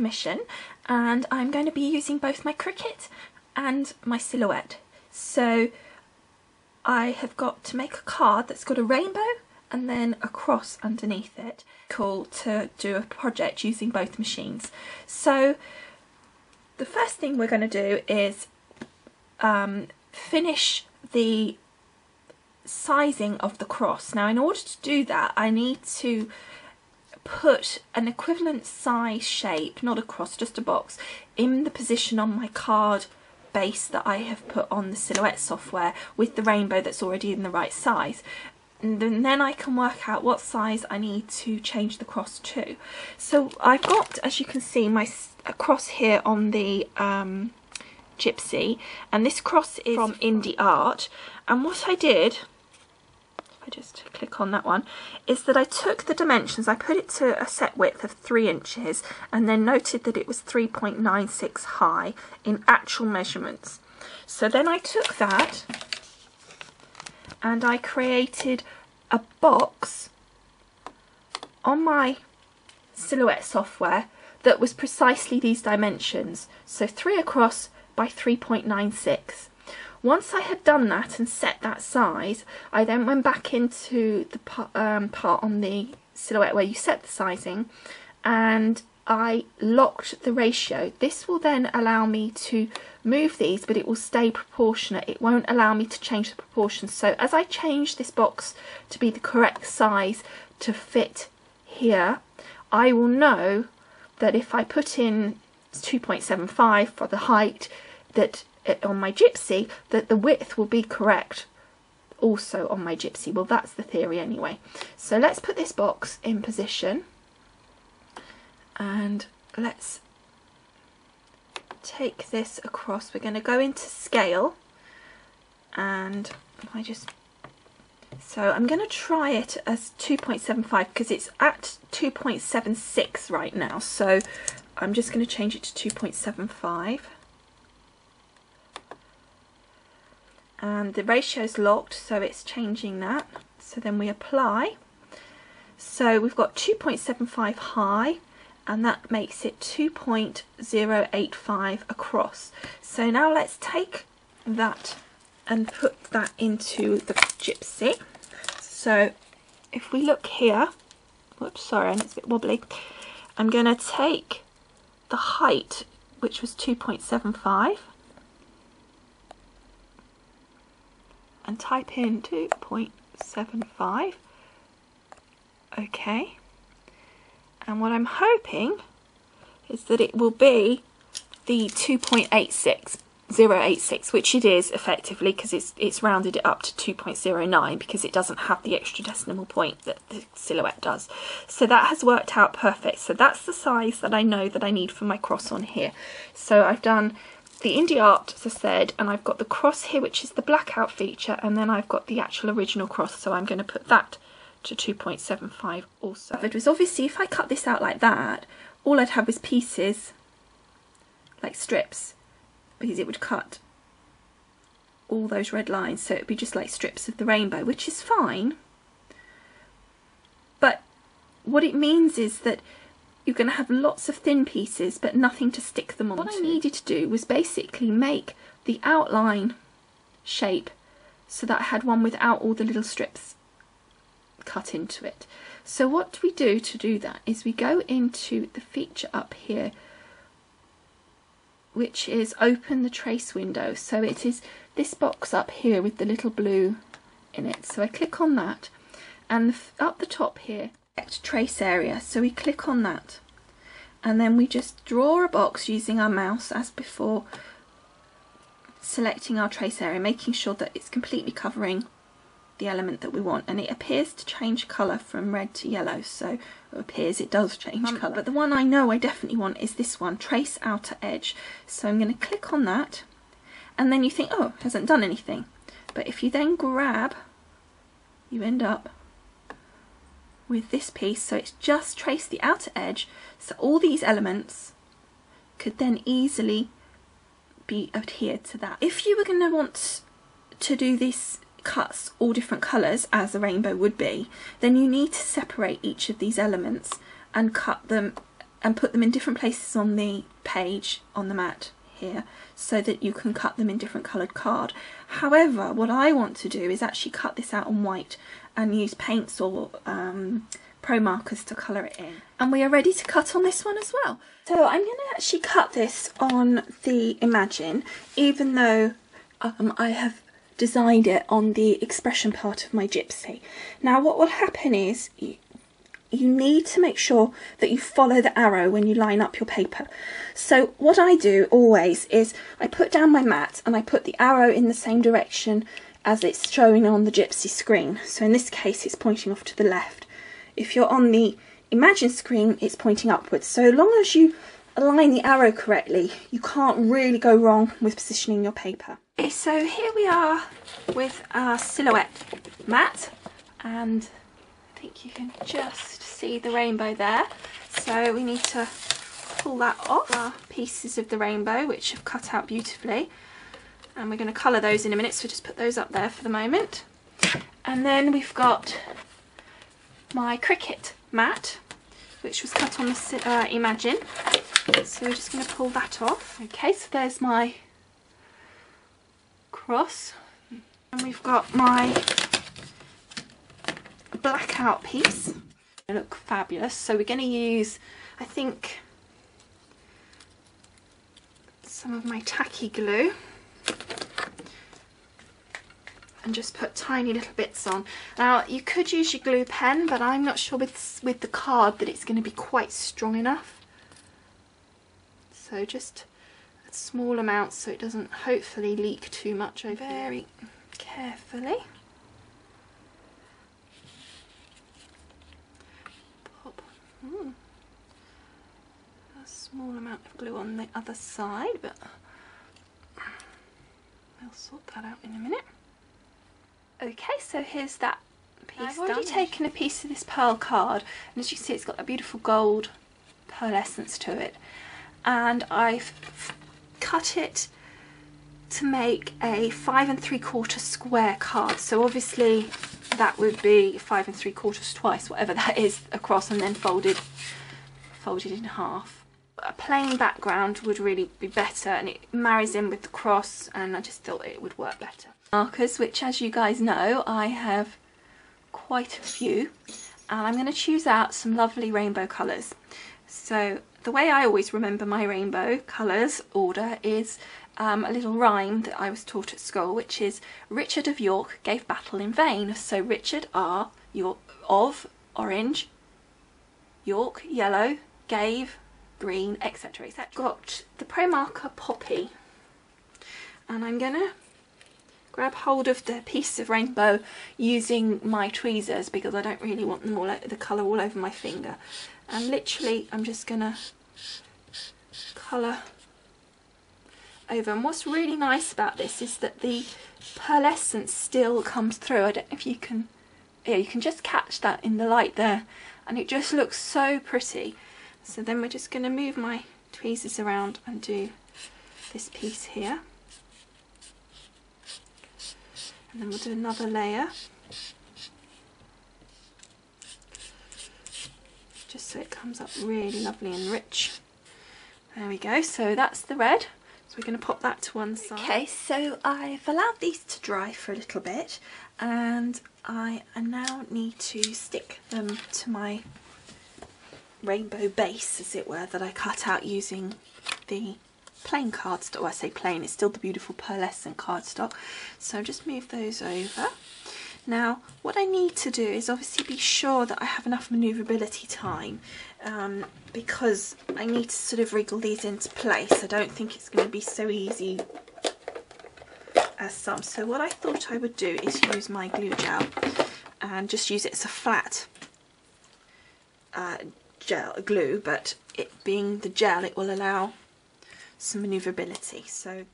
commission, and I'm going to be using both my Cricut and my Silhouette. So I have got to make a card that's got a rainbow and then a cross underneath it. Cool to do a project using both machines. So the first thing we're going to do is finish the sizing of the cross. Now in order to do that I need to put an equivalent size shape, not a cross, just a box, in the position on my card base that I have put on the Silhouette software with the rainbow that's already in the right size. And then I can work out what size I need to change the cross to. So I've got, as you can see, my cross here on the Gypsy, and this cross is from Indie Art. And what I did, if I just click on that one, is that I took the dimensions, I put it to a set width of 3 inches and then noted that it was 3.96 high in actual measurements. So then I took that and I created a box on my Silhouette software that was precisely these dimensions, so 3 across by 3.96. Once I had done that and set that size, I then went back into the part on the Silhouette where you set the sizing, and I locked the ratio. This will then allow me to move these, but it will stay proportionate. It won't allow me to change the proportions. So as I change this box to be the correct size to fit here, I will know that if I put in 2.75 for the height, that on my Gypsy, that the width will be correct also on my Gypsy. Well, that's the theory anyway. So let's put this box in position and let's take this across. We're going to go into scale, and so I'm going to try it as 2.75 because it's at 2.76 right now, so I'm just going to change it to 2.75. And the ratio is locked, so it's changing that. So then we apply. So we've got 2.75 high, and that makes it 2.085 across. So now let's take that and put that into the Gypsy. So if we look here, whoops, sorry, it's a bit wobbly. I'm going to take the height, which was 2.75, and type in 2.75. Okay, and what I'm hoping is that it will be the 2.086, which it is effectively, because it's rounded it up to 2.09 because it doesn't have the extra decimal point that the Silhouette does. So that has worked out perfect. So that's the size that I know that I need for my cross on here. So I've done the Indie Art, as I said, and I've got the cross here, which is the blackout feature, and then I've got the actual original cross, so I'm going to put that to 2.75 also. It was obviously, if I cut this out like that, all I'd have is pieces, like strips, because it would cut all those red lines, so it would be just like strips of the rainbow, which is fine. But what it means is that you're going to have lots of thin pieces but nothing to stick them onto. What I needed to do was basically make the outline shape so that I had one without all the little strips cut into it. So what we do to do that is we go into the feature up here, which is open the trace window. So it is this box up here with the little blue in it. So I click on that, and up the top here, trace area, so we click on that, and then we just draw a box using our mouse as before, selecting our trace area, making sure that it's completely covering the element that we want, and it appears to change colour from red to yellow, so it does change colour. But the one I know I definitely want is this one, trace outer edge. So I'm going to click on that, and then you think, oh, it hasn't done anything, but if you then grab, you end up with this piece, so it's just traced the outer edge, so all these elements could then easily be adhered to that. If you were going to want to do these cuts all different colours, as a rainbow would be, then you need to separate each of these elements and cut them and put them in different places on the page, on the mat here, so that you can cut them in different coloured card. However, what I want to do is actually cut this out on white and use paints or pro markers to colour it in. And we are ready to cut on this one as well. So I'm going to actually cut this on the Imagine, even though I have designed it on the expression part of my Gypsy. Now what will happen is you need to make sure that you follow the arrow when you line up your paper. So what I do always is I put down my mat and I put the arrow in the same direction as it's showing on the Gypsy screen. So in this case it's pointing off to the left. If you're on the Imagine screen, it's pointing upwards. So long as you align the arrow correctly, you can't really go wrong with positioning your paper. Okay, so here we are with our silhouette mat, and I think you can just see the rainbow there. So we need to pull that off. Our pieces of the rainbow, which have cut out beautifully, and we're going to colour those in a minute, so just put those up there for the moment. And then we've got my Cricut mat, which was cut on the Imagine. So we're just going to pull that off. Okay, so there's my cross, and we've got my blackout piece. They look fabulous. So we're going to use, I think, some of my tacky glue and just put tiny little bits on. Now you could use your glue pen, but I'm not sure with the card that it's going to be quite strong enough. So just a small amount so it doesn't hopefully leak too much over very carefully. Pop a small amount of glue on the other side, but we'll sort that out in a minute. Okay, so here's that piece. I've already taken a piece of this pearl card, and as you can see it's got a beautiful gold pearlescence to it, and I've cut it to make a 5 3/4 square card. So obviously that would be 5 3/4 twice, whatever that is, across, and then folded in half. A plain background would really be better, and it marries in with the cross, and I just thought it would work better. Markers, which as you guys know I have quite a few, and I'm going to choose out some lovely rainbow colours. So the way I always remember my rainbow colours order is a little rhyme that I was taught at school, which is Richard of York gave battle in vain. So Richard of orange, York yellow, gave green, etc, etc. Got the Pro Marker Poppy, and I'm going to grab hold of the piece of rainbow using my tweezers because I don't really want them the colour all over my finger. And literally I'm just going to colour over. And what's really nice about this is that the pearlescence still comes through. I don't know if you can, yeah, you can just catch that in the light there, and it just looks so pretty. So then we're just going to move my tweezers around and do this piece here, and then we'll do another layer, just so it comes up really lovely and rich. There we go, so that's the red, so we're going to pop that to one side. Okay, so I've allowed these to dry for a little bit, and I now need to stick them to my rainbow base, as it were, that I cut out using the plain cardstock. Well, I say plain, it's still the beautiful pearlescent cardstock. So just move those over. Now what I need to do is obviously be sure that I have enough manoeuvrability time, because I need to sort of wriggle these into place. I don't think it's going to be so easy as some. So what I thought I would do is use my glue gel and just use it as a flat glue, but it being the gel, it will allow some manoeuvrability. So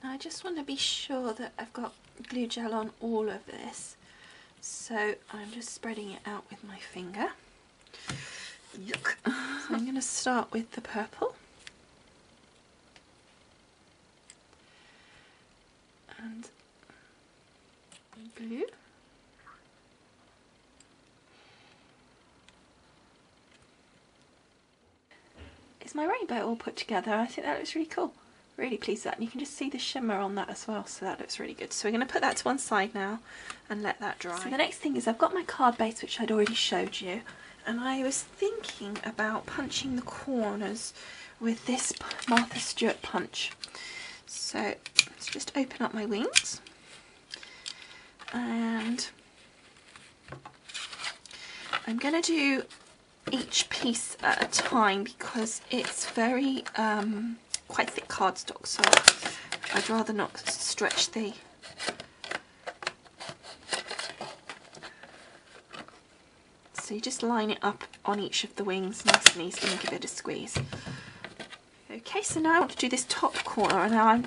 now I just want to be sure that I've got glue gel on all of this, so I'm just spreading it out with my finger. Yuck. So I'm going to start with the purple. and blue. Is my rainbow all put together? I think that looks really cool. Really pleased with that, and you can just see the shimmer on that as well, so that looks really good. So we're going to put that to one side now and let that dry. So the next thing is I've got my card base, which I'd already showed you, and I was thinking about punching the corners with this Martha Stewart punch. So let's just open up my wings, and I'm going to do each piece at a time because it's very quite thick cardstock, so I'd rather not stretch the so you just line it up on each of the wings nice and easy and give it a squeeze. Okay, so now I want to do this top corner, and now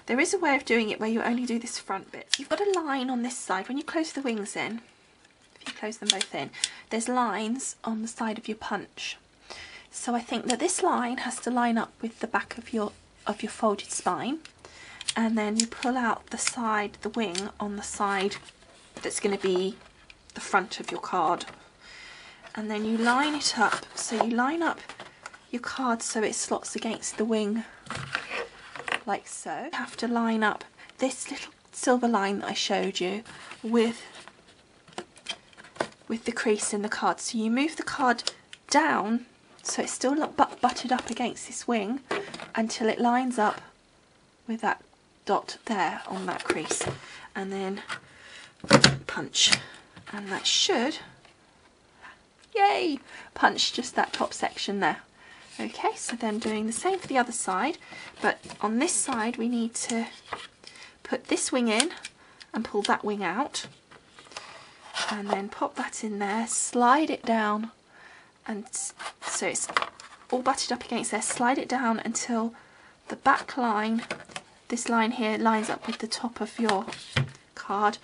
there is a way of doing it where you only do this front bit. So you've got a line on this side when you close the wings in. If you close them both in, there's lines on the side of your punch. So I think that this line has to line up with the back of your folded spine, and then you pull out the side, the wing on the side that's going to be the front of your card, and then you line it up. So you line up your card so it slots against the wing like so. You have to line up this little silver line that I showed you with the crease in the card. So you move the card down so it's still not butted up against this wing until it lines up with that dot there on that crease, and then punch, and that should, yay, punch just that top section there. Okay, so then doing the same for the other side, but on this side we need to put this wing in and pull that wing out, and then pop that in there, slide it down, and so it's all butted up against there. Slide it down until the back line, this line here, lines up with the top of your card,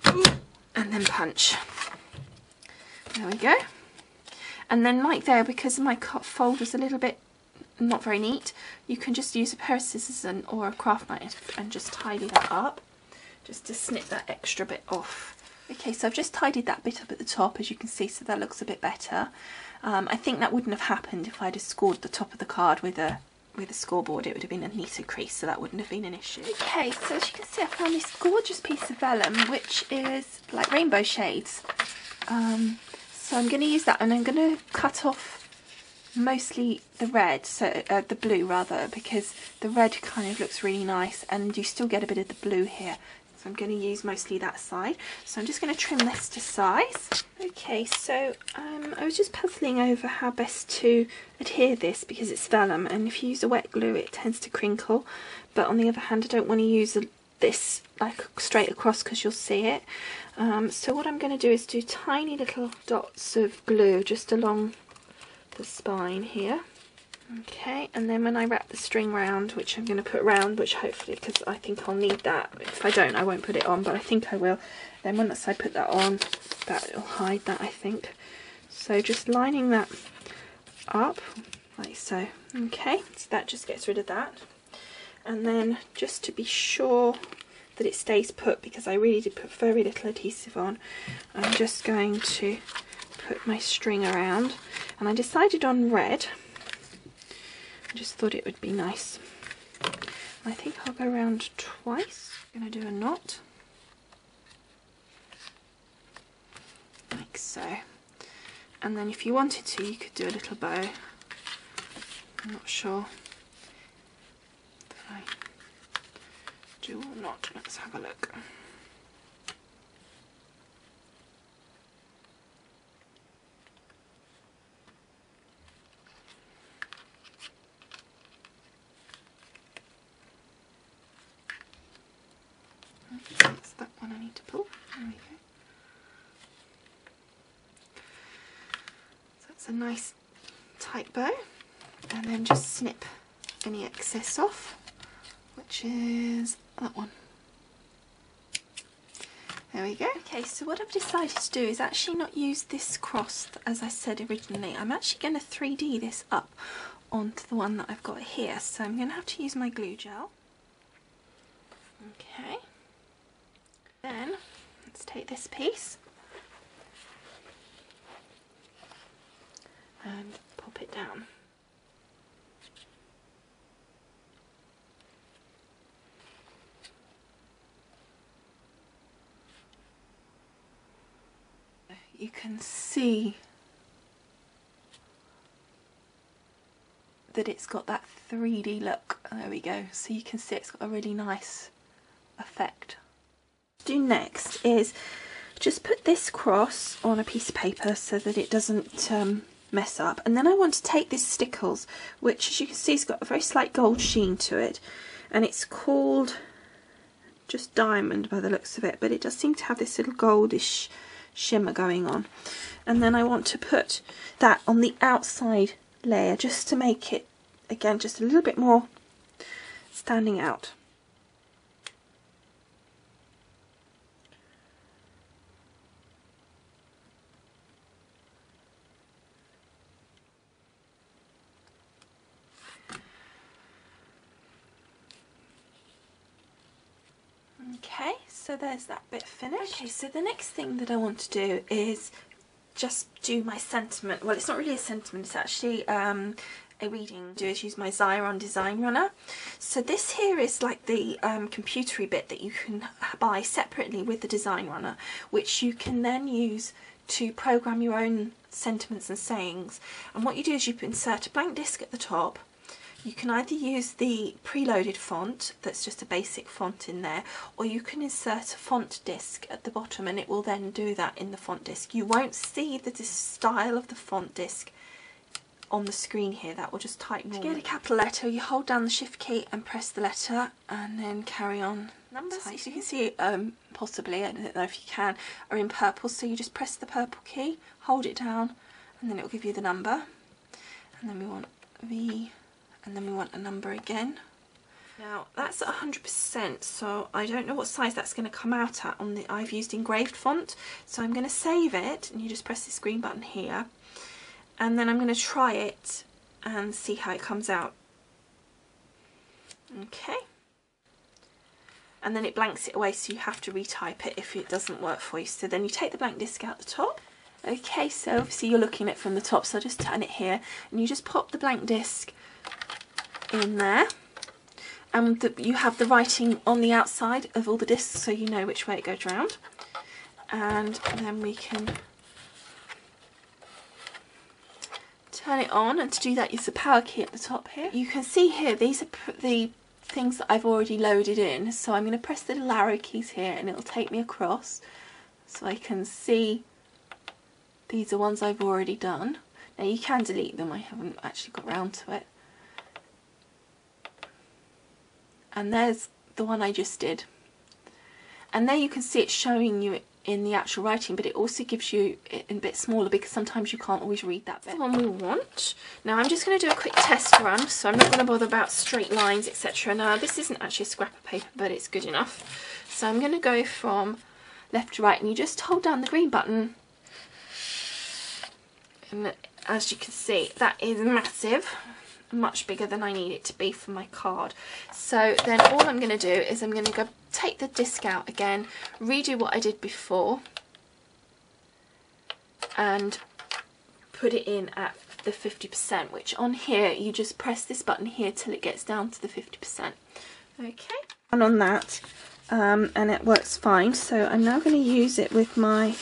and then punch. There we go. And then like there, because my fold was a little bit not very neat, you can just use a pair of scissors or a craft knife and just tidy that up, just to snip that extra bit off. Okay, so I've just tidied that bit up at the top, as you can see, so that looks a bit better. I think that wouldn't have happened if I'd have scored the top of the card with a scoreboard. It would have been a neater crease, so that wouldn't have been an issue. Okay, so as you can see, I found this gorgeous piece of vellum, which is like rainbow shades. So I'm going to use that, and I'm going to cut off mostly the red, so the blue rather, because the red kind of looks really nice, and you still get a bit of the blue here. So I'm going to use mostly that side. So I'm just going to trim this to size. Okay, so I was just puzzling over how best to adhere this, because it's vellum, and if you use a wet glue it tends to crinkle, but on the other hand I don't want to use this like straight across because you'll see it. So what I'm going to do is do tiny little dots of glue just along the spine here. Okay, and then when I wrap the string round, which I'm going to put round, which hopefully, because I think I'll need that, if I don't I won't put it on, but I think I will, then once I put that on, that will hide that, I think. So just lining that up like so. Okay, so that just gets rid of that, and then just to be sure that it stays put, because I really did put very little adhesive on, I'm just going to put my string around, and I decided on red. I just thought it would be nice. I think I'll go around twice. I'm going to do a knot like so, and then if you wanted to you could do a little bow. I'm not sure if I do or not. Let's have a look. That's that one I need to pull. There we go. So that's a nice tight bow, and then just snip any excess off, which is that one. There we go. Okay, so what I've decided to do is actually not use this cross as I said originally. I'm actually going to 3D this up onto the one that I've got here, so I'm going to have to use my glue gel. Okay, then let's take this piece and pop it down. You can see that it's got that 3D look. There we go. So you can see it's got a really nice effect. What to do next is just put this cross on a piece of paper so that it doesn't mess up. And then I want to take this stickles, which as you can see has got a very slight gold sheen to it. And it's called just diamond by the looks of it, but it does seem to have this little goldish shimmer going on. And then I want to put that on the outside layer just to make it, again, just a little bit more standing out. Okay, so there's that bit finished. Okay, so the next thing that I want to do is just do my sentiment. Well, it's not really a sentiment, it's actually a reading. Use my Xyron Design Runner. So this here is like the computery bit that you can buy separately with the Design Runner, which you can then use to program your own sentiments and sayings. And what you do is you insert a blank disc at the top. You can either use the preloaded font, that's just a basic font in there, or you can insert a font disc at the bottom and it will then do that in the font disc. You won't see the style of the font disc on the screen here, that will just type normally. To get a capital letter, you hold down the shift key and press the letter and then carry on numbers. So you can see, possibly, I don't know if you can, are in purple, so you just press the purple key, hold it down, and then it will give you the number. And then we want V, and then we want a number again. Now that's at 100%, so I don't know what size that's going to come out at on the, I've used engraved font, so I'm going to save it, and you just press this green button here, and then I'm going to try it and see how it comes out. Okay. And then it blanks it away, so you have to retype it if it doesn't work for you. So then you take the blank disc out the top. Okay, so obviously you're looking at it from the top, so I'll just turn it here, and you just pop the blank disc in there, and you have the writing on the outside of all the discs so you know which way it goes round. And then we can turn it on, and to do that use the power key at the top here. You can see here these are the things that I've already loaded in, so I'm going to press the little arrow keys here and it'll take me across so I can see these are ones I've already done. Now you can delete them, I haven't actually got round to it. And there's the one I just did. And there you can see it showing you in the actual writing, but it also gives you it in a bit smaller because sometimes you can't always read that bit. That's the one we want. Now I'm just going to do a quick test run, so I'm not going to bother about straight lines, etc. Now this isn't actually a scrap of paper, but it's good enough. So I'm going to go from left to right, and you just hold down the green button. And as you can see, that is massive. Much bigger than I need it to be for my card. So then all I'm going to do is I'm going to go take the disc out again, redo what I did before, and put it in at the 50%, which on here you just press this button here till it gets down to the 50%. Okay, and on that and it works fine. So I'm now going to use it with my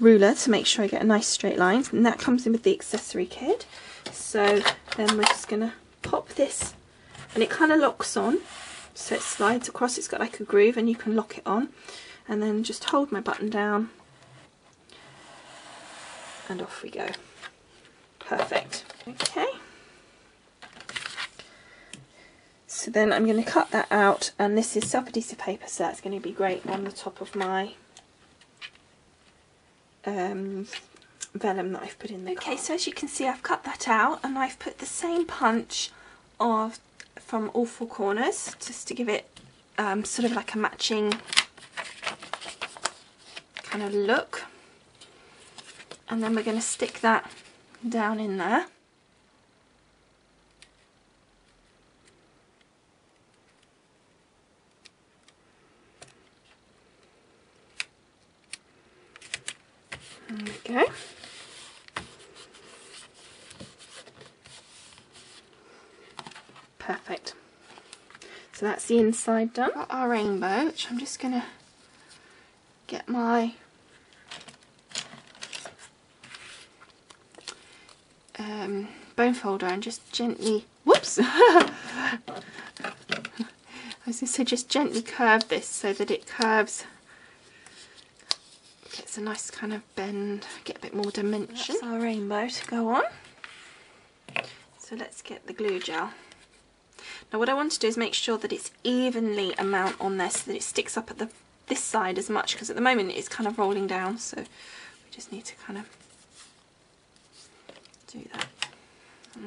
ruler to make sure I get a nice straight line, and that comes in with the accessory kit. So then we're just going to pop this, and it kind of locks on, so it slides across. It's got like a groove and you can lock it on, and then just hold my button down and off we go. Perfect. Okay, so then I'm going to cut that out, and this is self-adhesive paper, so that's going to be great on the top of my vellum that I've put in the card. Okay, so as you can see I've cut that out, and I've put the same punch from all four corners just to give it sort of like a matching kind of look, and then we're going to stick that down in there. go. Perfect. So that's the inside done. Got our rainbow, which I'm just going to get my bone folder and just gently, whoops! I was going to say just gently curve this so that it curves, gets a nice kind of bend, get a bit more dimension. That's our rainbow to go on. So let's get the glue gel. Now what I want to do is make sure that it's evenly amount on there so that it sticks up at this side as much, because at the moment it's kind of rolling down, so we just need to kind of do that.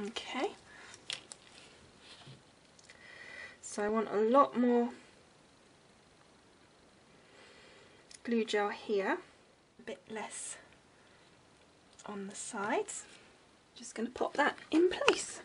Okay. So I want a lot more glue gel here, a bit less on the sides. Just going to pop that in place.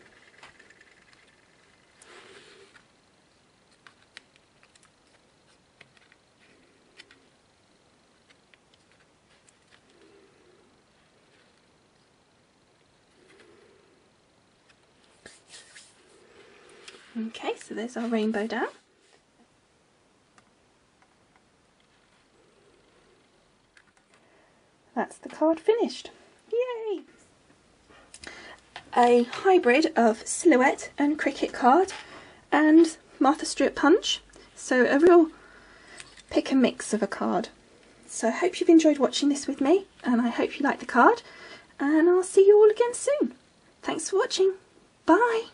Okay, so there's our rainbow down. That's the card finished. Yay! A hybrid of Silhouette and Cricut card and Martha Stewart punch. So a real pick and mix of a card. So I hope you've enjoyed watching this with me, and I hope you like the card, and I'll see you all again soon. Thanks for watching. Bye!